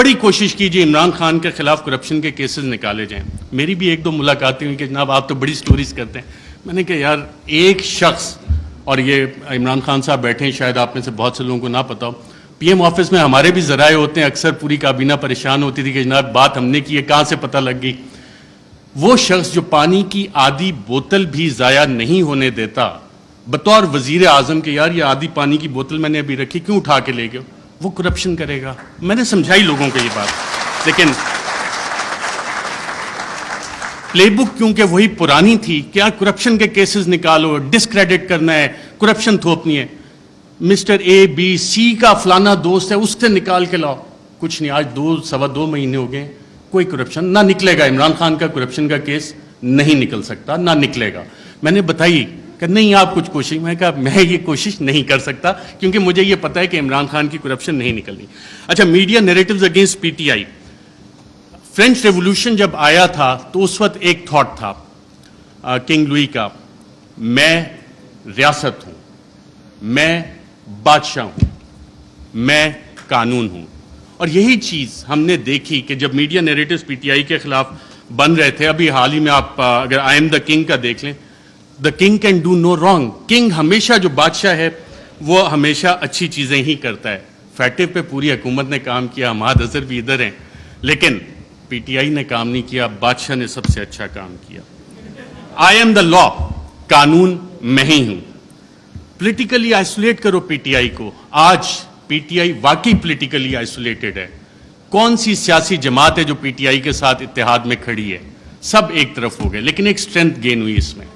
بڑی کوشش کیجیے عمران خان کے خلاف کرپشن کے کیسز نکالے جائیں. میری بھی ایک دو ملاقاتیں ہوئی کہ جناب آپ تو بڑی سٹوریز کرتے ہیں. میں نے کہا یار ایک شخص, اور یہ عمران خان صاحب بیٹھے ہیں, شاید آپ میں سے بہت سے لوگوں کو نہ پتا ہو, پی ایم آفس میں ہمارے بھی ذرائع ہوتے ہیں, اکثر پوری کابینہ پریشان ہوتی تھی کہ جناب بات ہم نے کی ہے, کہاں سے پتہ لگ گئی. وہ شخص جو پانی کی آدھی بوتل بھی ضائع نہیں ہونے دیتا بطور وزیر اعظم کے, یار یہ آدھی پانی کی بوتل میں نے ابھی رکھی, کیوں اٹھا کے لے گئے, وہ کرپشن کرے گا. میں نے سمجھائی لوگوں کو یہ بات, لیکن پلے بک کیونکہ وہی پرانی تھی, کیا کرپشن کے کیسز نکالو, ڈسکریڈٹ کرنا ہے, کرپشن تھوپنی ہے. مسٹر اے بی سی کا فلانا دوست ہے, اس سے نکال کے لاؤ, کچھ نہیں. آج 2 مہینے ہو گئے, کوئی کرپشن نہ نکلے گا. عمران خان کا کرپشن کا کیس نہیں نکل سکتا, نہ نکلے گا. میں نے بتائی کہ نہیں آپ کچھ کوشش, میں کہا میں یہ کوشش نہیں کر سکتا کیونکہ مجھے یہ پتا ہے کہ عمران خان کی کرپشن نہیں نکلنی. اچھا, media narratives against P T I. French revolution جب آیا تھا تو اس وقت ایک تھاٹ تھا کنگ لوئی کا, میں ریاست ہوں, میں بادشاہ ہوں, میں قانون ہوں. اور یہی چیز ہم نے دیکھی کہ جب میڈیا نیریٹوز پی ٹی آئی کے خلاف بن رہے تھے, ابھی حال ہی میں آپ اگر آئی ایم دا کنگ کا دیکھ لیں, the king can do no wrong. King ہمیشہ, جو بادشاہ ہے وہ ہمیشہ اچھی چیزیں ہی کرتا ہے. فیٹو پہ پوری حکومت نے کام کیا, ہماد اظہر بھی ادھر ہیں, لیکن پی ٹی آئی نے کام نہیں کیا, بادشاہ نے سب سے اچھا کام کیا. آئی ایم دا لا, قانون میں ہی ہوں. پولیٹیکلی آئسولیٹ کرو پی ٹی آئی کو. آج پی ٹی آئی واقعی پولیٹیکلی آئسولیٹڈ ہے. کون سی سیاسی جماعت ہے جو پی ٹی آئی کے ساتھ اتحاد میں کھڑی ہے؟ سب ایک طرف ہو گئے, لیکن ایک سٹرینتھ گین ہوئی اس میں.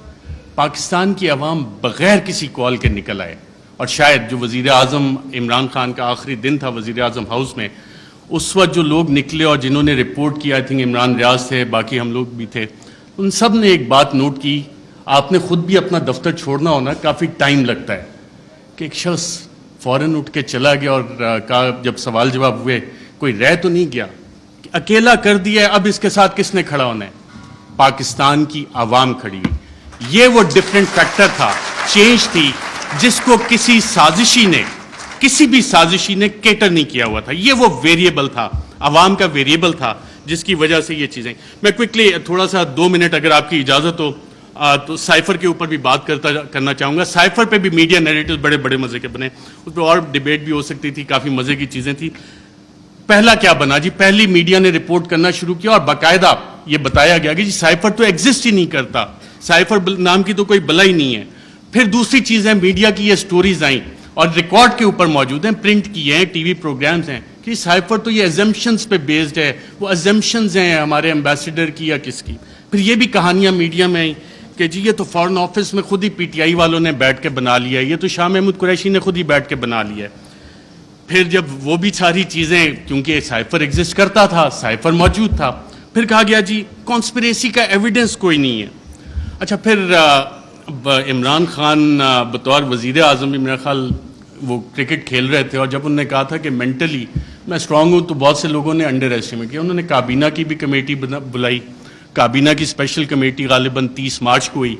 پاکستان کی عوام بغیر کسی کال کے نکل آئے, اور شاید جو وزیر اعظم عمران خان کا آخری دن تھا وزیر اعظم ہاؤس میں, اس وقت جو لوگ نکلے اور جنہوں نے رپورٹ کیا, آئی تھنک عمران ریاض تھے, باقی ہم لوگ بھی تھے, ان سب نے ایک بات نوٹ کی. آپ نے خود بھی اپنا دفتر چھوڑنا ہونا, کافی ٹائم لگتا ہے, کہ ایک شخص فوراً اٹھ کے چلا گیا اور کہا, جب سوال جواب ہوئے, کوئی رہ تو نہیں گیا, کہ اکیلا کر دیا ہے, اب اس کے ساتھ کس نے کھڑا ہونا ہے؟ پاکستان کی عوام کھڑی ہوئی. یہ وہ ڈفرینٹ فیکٹر تھا, چینج تھی, جس کو کسی بھی سازشی نے کیٹر نہیں کیا ہوا تھا. یہ وہ ویریبل تھا, عوام کا ویریبل تھا, جس کی وجہ سے یہ چیزیں. میں کوئکلی تھوڑا سا 2 منٹ اگر آپ کی اجازت ہو تو سائفر کے اوپر بھی بات کرنا چاہوں گا. سائفر پہ بھی میڈیا نیریٹوز بڑے بڑے مزے کے بنے, اس پہ اور ڈیبیٹ بھی ہو سکتی تھی, کافی مزے کی چیزیں تھیں. پہلا کیا بنا جی, پہلی میڈیا نے رپورٹ کرنا شروع کیا اور باقاعدہ یہ بتایا گیا کہ جی سائفر تو ایگزسٹ ہی نہیں کرتا, سائفر نام کی تو کوئی بلا ہی نہیں ہے. پھر دوسری چیز ہے, میڈیا کی یہ سٹوریز آئیں اور ریکارڈ کے اوپر موجود ہیں, پرنٹ کیے ہیں, ٹی وی پروگرامز ہیں, کہ سائفر تو یہ ایزمپشنز پہ بیسڈ ہے. وہ ایزمپشنز ہیں ہمارے ایمبیسڈر کی یا کس کی. پھر یہ بھی کہانیاں میڈیا میں آئیں کہ جی یہ تو فارن آفس میں خود ہی پی ٹی آئی والوں نے بیٹھ کے بنا لیا ہے, یہ تو شاہ محمود قریشی نے خود ہی بیٹھ کے بنا لیا ہے. پھر جب وہ بھی ساری چیزیں, کیونکہ سائفر ایگزسٹ کرتا تھا, سائفر موجود تھا, پھر کہا گیا جی کانسپریسی کا ایویڈنس کوئی نہیں ہے. اچھا, پھر عمران خان بطور وزیر اعظم بھی میرا خیال وہ کرکٹ کھیل رہے تھے, اور جب انہوں نے کہا تھا کہ مینٹلی میں اسٹرانگ ہوں, تو بہت سے لوگوں نے انڈر ایسٹیمیٹ کیا. انہوں نے کابینہ کی بھی کمیٹی بلائی, کابینہ کی اسپیشل کمیٹی غالباً 30 مارچ کو ہوئی.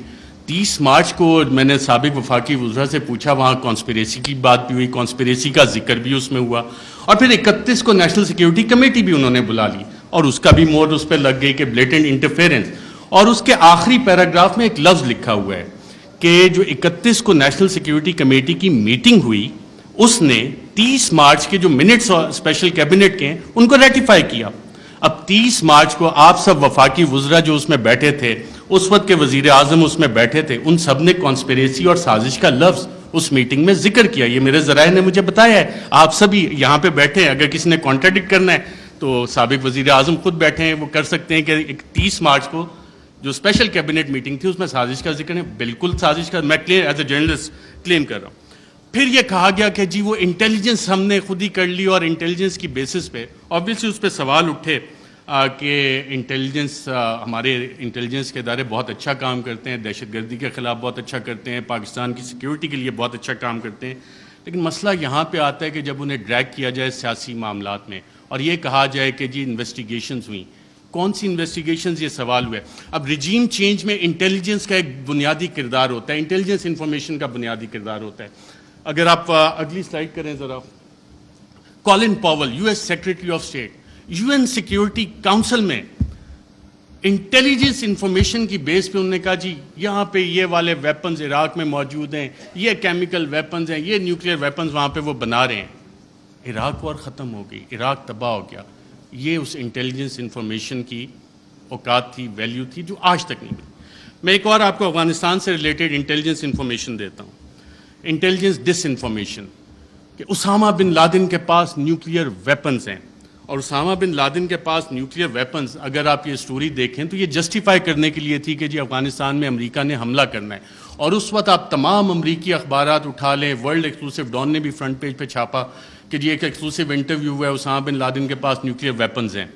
30 مارچ کو میں نے سابق وفاقی وزراء سے پوچھا, وہاں کانسپریسی کی بات بھی ہوئی, کانسپریسی کا ذکر بھی اس میں ہوا, اور پھر 31 کو نیشنل سیکیورٹی کمیٹی بھی انہوں نے بلا لی, اور اس کا بھی مور اس پہ لگ گئی کہ بلیٹنٹ انٹرفیرنس. اور اس کے آخری پیراگراف میں ایک لفظ لکھا ہوا ہے کہ جو 31 کو نیشنل سیکیورٹی کمیٹی کی میٹنگ ہوئی, اس نے 30 مارچ کے جو منٹس اسپیشل کیبنٹ کے ہیں ان کو ریٹیفائی کیا. اب 30 مارچ کو آپ سب وفاقی وزراء جو اس میں بیٹھے تھے, اس وقت کے وزیر اعظم اس میں بیٹھے تھے, ان سب نے کانسپریسی اور سازش کا لفظ اس میٹنگ میں ذکر کیا. یہ میرے ذرائع نے مجھے بتایا ہے, آپ سبھی یہاں پہ بیٹھے ہیں, اگر کسی نے کانٹراڈکٹ کرنا ہے تو سابق وزیر اعظم خود بیٹھے ہیں, وہ کر سکتے ہیں کہ 30 مارچ کو جو اسپیشل کیبنٹ میٹنگ تھی اس میں سازش کا ذکر ہے. بالکل سازش کا, میں ایز اے جرنلسٹ کلیم کر رہا ہوں. پھر یہ کہا گیا کہ جی وہ انٹیلیجنس ہم نے خود ہی کر لی, اور انٹیلیجنس کی بیسس پہ آبویسلی اس پہ سوال اٹھے کہ انٹیلیجنس, ہمارے انٹیلیجنس کے ادارے بہت اچھا کام کرتے ہیں, دہشت گردی کے خلاف بہت اچھا کرتے ہیں, پاکستان کی سیکیورٹی کے لیے بہت اچھا کام کرتے ہیں. لیکن مسئلہ یہاں پہ آتا ہے کہ جب انہیں ڈریگ کیا جائے سیاسی معاملات میں, اور یہ کہا جائے کہ جی انویسٹیگیشنز ہوئیں, کون سی انویسٹیگیشنز, یہ سوال ہوئے. اب ریجیم چینج میں انٹیلیجنس کا ایک بنیادی کردار ہوتا ہے, انٹیلیجنس انفارمیشن کا بنیادی کردار ہوتا ہے. اگر آپ اگلی سلائڈ کریں ذرا, Colin Powell, US secretary of state, UN security council میں انٹیلیجنس انفارمیشن کی بیس پہ انہوں نے کہا جی یہاں پہ یہ والے ویپنز عراق میں موجود ہیں, یہ کیمیکل ویپنز ہیں, یہ نیوکلیئر ویپنز وہاں پہ وہ بنا رہے ہیں. عراق وار ختم ہو گئی, عراق تباہ ہو گیا. یہ اس انٹیلیجنس انفارمیشن کی اوقات تھی, ویلیو تھی, جو آج تک نہیں ملی. میں ایک اور آپ کو افغانستان سے ریلیٹڈ انٹیلیجنس انفارمیشن دیتا ہوں. انٹیلیجنس ڈس انفارمیشن کہ اسامہ بن لادن کے پاس نیوکلیئر ویپنز ہیں, اور اسامہ بن لادن کے پاس نیوکلیئر ویپنز, اگر آپ یہ سٹوری دیکھیں تو یہ جسٹیفائی کرنے کے لیے تھی کہ جی افغانستان میں امریکہ نے حملہ کرنا ہے. اور اس وقت آپ تمام امریکی اخبارات اٹھا لیں, ورلڈ ایکسکلوسیو ڈان نے بھی فرنٹ پیج پہ چھاپا کہ جی ایک ایکسکلوسیو انٹرویو ہوا ہے, اسامہ بن لادن کے پاس نیوکلیئر ویپنز ہیں.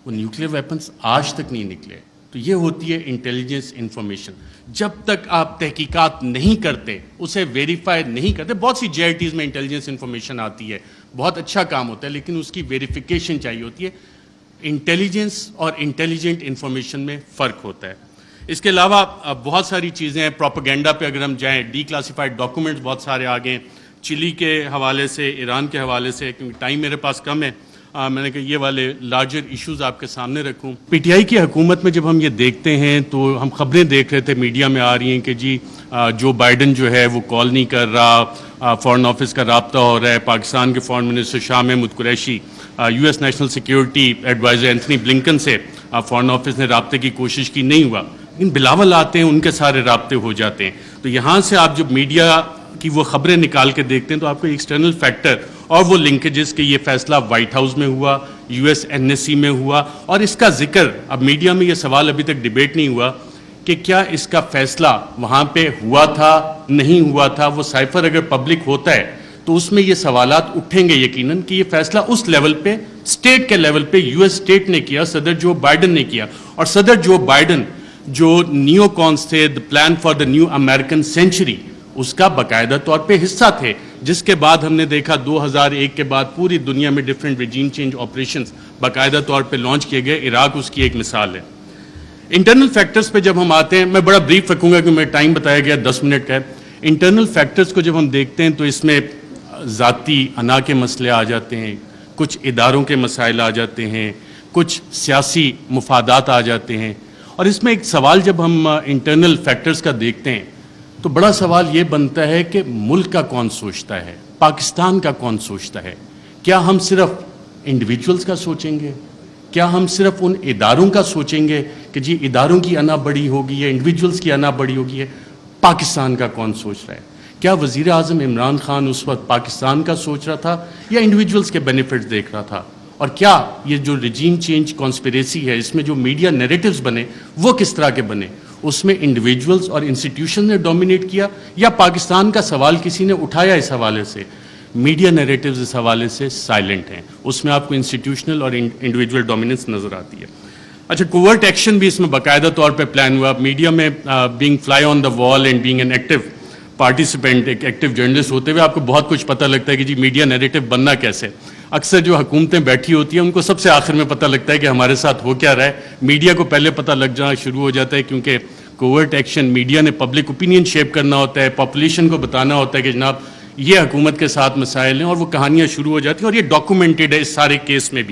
وہ نیوکلیئر ویپنز آج تک نہیں نکلے. تو یہ ہوتی ہے انٹیلیجنس انفارمیشن. جب تک آپ تحقیقات نہیں کرتے, اسے ویریفائی نہیں کرتے, بہت سی جے آئی ٹیز میں انٹیلیجنس انفارمیشن آتی ہے, بہت اچھا کام ہوتا ہے, لیکن اس کی ویریفیکیشن چاہیے ہوتی ہے. انٹیلیجنس اور انٹیلیجنٹ انفارمیشن میں فرق ہوتا ہے. اس کے علاوہ بہت ساری چیزیں ہیں. پروپیگنڈا پہ اگر ہم جائیں, ڈی کلاسیفائڈ ڈاکومنٹس بہت سارے آ گئے, چلی کے حوالے سے, ایران کے حوالے سے, کیونکہ ٹائم میرے پاس کم ہے, میں نے کہا یہ والے لارجر ایشوز آپ کے سامنے رکھوں. پی ٹی آئی کی حکومت میں جب ہم یہ دیکھتے ہیں تو ہم خبریں دیکھ رہے تھے, میڈیا میں آ رہی ہیں کہ جی جو بائیڈن جو ہے وہ کال نہیں کر رہا, فارن آفس کا رابطہ ہو رہا ہے. پاکستان کے foreign minister Shah Mahmood Qureshi, U S national security adviser Anthony Blinken سے فارن آفس نے رابطے کی کوشش کی, نہیں ہوا. لیکن بلاول آتے ہیں, ان کے سارے رابطے ہو جاتے ہیں. تو یہاں سے آپ جب میڈیا کی وہ خبریں نکال کے دیکھتے ہیں تو آپ کو ایکسٹرنل فیکٹر اور وہ لنکیجز کہ یہ فیصلہ وائٹ ہاؤس میں ہوا, U S N S C میں ہوا, اور اس کا ذکر اب میڈیا میں یہ سوال ابھی تک ڈیبیٹ نہیں ہوا کہ کیا اس کا فیصلہ وہاں پہ ہوا تھا, نہیں ہوا تھا. وہ سائفر اگر پبلک ہوتا ہے تو اس میں یہ سوالات اٹھیں گے یقیناً کہ یہ فیصلہ اس لیول پہ, اسٹیٹ کے لیول پہ یو ایس اسٹیٹ نے کیا, صدر جو بائیڈن نے کیا. اور صدر جو بائیڈن جو نیو کانس تھے, the plan for the new American century, اس کا باقاعدہ طور پہ حصہ تھے, جس کے بعد ہم نے دیکھا 2001 کے بعد پوری دنیا میں ڈفرینٹ ریجیم چینج آپریشنز باقاعدہ طور پہ لانچ کیے گئے. عراق اس کی ایک مثال ہے. انٹرنل فیکٹرز پہ جب ہم آتے ہیں, میں بڑا بریف رکھوں گا کیونکہ ٹائم بتایا گیا 10 منٹ کا ہے. انٹرنل فیکٹرز کو جب ہم دیکھتے ہیں تو اس میں ذاتی انا کے مسئلے آ جاتے ہیں, کچھ اداروں کے مسائل آ جاتے ہیں, کچھ سیاسی مفادات آ جاتے ہیں. اور اس میں ایک سوال جب ہم انٹرنل فیکٹرز کا دیکھتے ہیں تو بڑا سوال یہ بنتا ہے کہ ملک کا کون سوچتا ہے, پاکستان کا کون سوچتا ہے. کیا ہم صرف انڈیویجولز کا سوچیں گے, کیا ہم صرف ان اداروں کا سوچیں گے کہ جی اداروں کی انا بڑی ہوگی ہے, انڈیویجولز کی انا بڑی ہوگی ہے. پاکستان کا کون سوچ رہا ہے؟ کیا وزیر اعظم عمران خان اس وقت پاکستان کا سوچ رہا تھا یا انڈیویجولز کے بینیفٹس دیکھ رہا تھا؟ اور کیا یہ جو ریجیم چینج کانسپیریسی ہے, اس میں جو میڈیا نیریٹیوز بنے وہ کس طرح کے بنے؟ اس میں انڈیویجولز اور انسٹیٹیوشن نے ڈومینیٹ کیا یا پاکستان کا سوال کسی نے اٹھایا اس حوالے سے؟ میڈیا نیریٹیوز اس حوالے سے سائلنٹ ہیں, اس میں آپ کو انسٹیٹیوشنل اور انڈیویجول ڈومیننس نظر آتی ہے. اچھا, کوورٹ ایکشن بھی اس میں باقاعدہ طور پہ پلان ہوا. میڈیا میں being fly on the wall and being an active participant, ایک ایکٹیو جرنلسٹ ہوتے ہوئے آپ کو بہت کچھ پتہ لگتا ہے کہ جی میڈیا نیریٹو بننا کیسے. اکثر جو حکومتیں بیٹھی ہوتی ہیں ان کو سب سے آخر میں پتہ لگتا ہے کہ ہمارے ساتھ ہو کیا رہا ہے. میڈیا کو پہلے پتہ لگ جانا شروع ہو جاتا ہے, کیونکہ کوورٹ ایکشن میڈیا نے پبلک اوپینین شیپ کرنا ہوتا ہے, پاپولیشن کو بتانا ہوتا ہے کہ جناب یہ حکومت کے ساتھ مسائل ہیں, اور وہ کہانیاں شروع ہو جاتی ہیں. اور یہ ڈاکومنٹڈ ہے اس سارے کیس میں بھی.